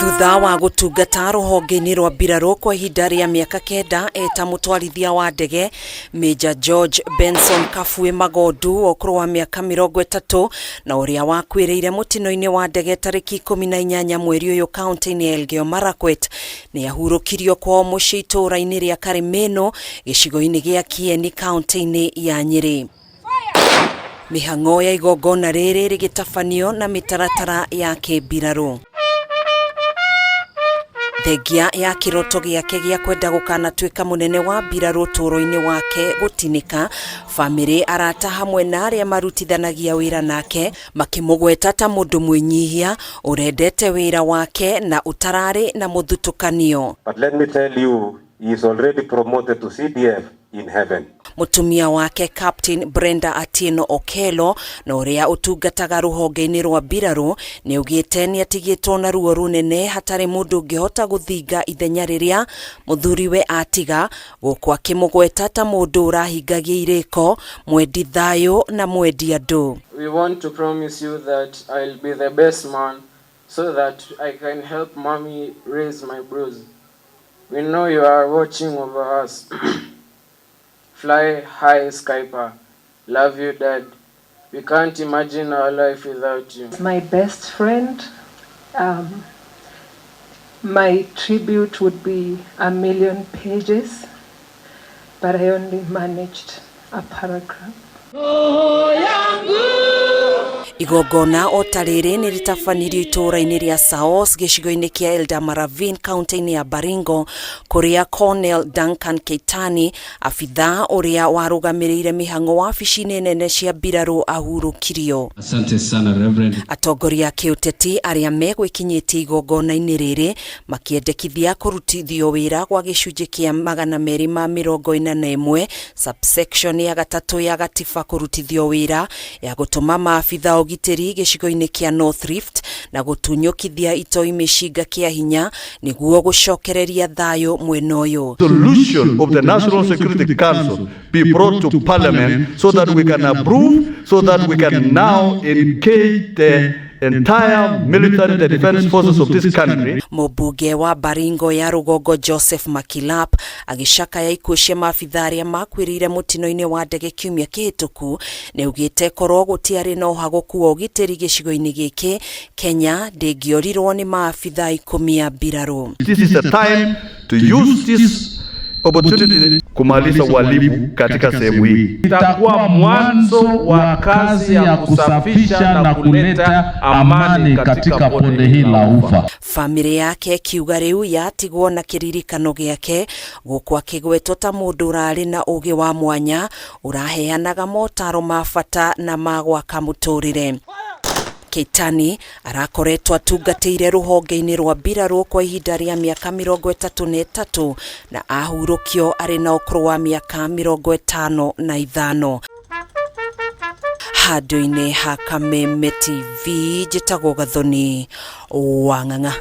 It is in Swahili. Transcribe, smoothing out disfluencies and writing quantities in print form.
Thutha wa gutungata ruhonge-ini rwa mbirarũ kwa ihinda rĩa mĩaka 9 eta mũtwarithia wa ndege Major George Benson Kafue Magondu ũkũrũ wa mĩaka 30 na ũrĩa wakuĩrĩire mũtino-inĩ wa ndege tarĩki 18 mweri ũyũ kaunti-inĩ ya Elgeyo Marakwet nĩ ahurũkirio kwao mũciĩ itũũra-inĩ rĩa Karemeno gĩcigo-inĩ gĩa Kieni kaunti-inĩ ya Nyeri. Mĩhang'o ya igongona rĩrĩ rĩgĩtabanio na mĩtaratara ya kĩmbirarũ. Thengia ya kiroto gĩake gĩa kwenda gũkanatuĩka mũnene wa mbirarũ ũtũũro-inĩ wake gũtinĩka, bamĩrĩ, arata hamwe na arĩa marutithanagia wĩra nake makĩmũgweta ta mũndũ mwĩnyihia ũrendete wĩra wake na ũtararĩ na mũthutũkanio. But let me tell you, he is already promoted to CDF in heaven. Mutumia wake Captain Brenda Atieno Okelo na ũrĩa ũtungataga rũhonge-inĩ rwa mbirarũ nĩ ugĩte nĩ atigĩtwo na ruo runene hatarĩ mũndũ ũngĩhota gũthinga ithenya rĩrĩa mũthuriwe atiga, gũkũ akĩmũgweta ta mũndũ ũrahingagia irĩko, mwendi thayũ na mwendi andũ. We want to promise you that I'll be the best man so that I can help mommy raise my bros. We know you are watching over us. Fly high, Skyper. Love you, Dad. We can't imagine our life without you. My best friend. My tribute would be 1,000,000 pages, but I only managed a paragraph. Igongona o tarĩrĩ nĩ rĩtabanirio itũũra-inĩ rĩa Saos gĩcigo-inĩ kĩa Elda-Maravine kaunti-inĩ ya Baringo, kũrĩa Colonel Duncan Keitani, abitha ũrĩa warũgamĩrĩire mĩhang'o wabici-inĩ nene cia mbirarũ ahurũkirio. Asante sana Reverend. Atongoria a kĩũteti arĩa megwĩkinyĩtie igongona-inĩ rĩrĩ makĩendekithia kũrutithio wĩra gwa gĩcunjĩ kĩa 241 subsection ya 3 ya gatiba kũrutithio wĩra ya gũtũma maabitha ũgitĩri gĩcigo-inĩ kĩa North Rift na gũtunyũkithia itoi mĩcinga kĩa hinya nĩguo gũcokereria thayũ mwena ũyũ. Solution of the National Security Council be brought to Parliament so that we can approve, so that we can now engage the entire military defense forces of this country. Mũmbunge wa Baringo ya Rũgongo Joseph Makilap agĩcakaya ikuũ cia maabitha arĩa makuĩrĩire mũtino-inĩ wa ndege kiumia kĩhĩtũku nĩ ugĩte korwo gũtiarĩ na ũhagũku wa ũgitĩri gĩcigo-inĩ gĩkĩ, Kenya ndĩngĩorirwo nĩ maabitha 10 ya mbirarũ. This is a time to use this opportunity kumaliza uhalifu katika sehemu hii. Itakuwa mwanzo wa kazi ya kusafisha na kuleta amani katika bonde hili la Ufa. Family yake kiuga rĩu yatigwo na kĩririkano gĩake, gũkũ akĩgwetwo ta mũndũ ũrarĩ na ũgĩ wa mwanya ũraheanaga motaro ma bata na ma gwaka mũtũrĩre. Keitani arakoretwo atungatĩire rũhonge-inĩ rwa mbirarũ kwa ihinda rĩa mĩaka 33 na ahurũkio arĩ na ũkũrũ wa mĩaka 55. Handũ-inĩ ha Kameme TV, njĩtagwo Gathoni Wang'ang'a.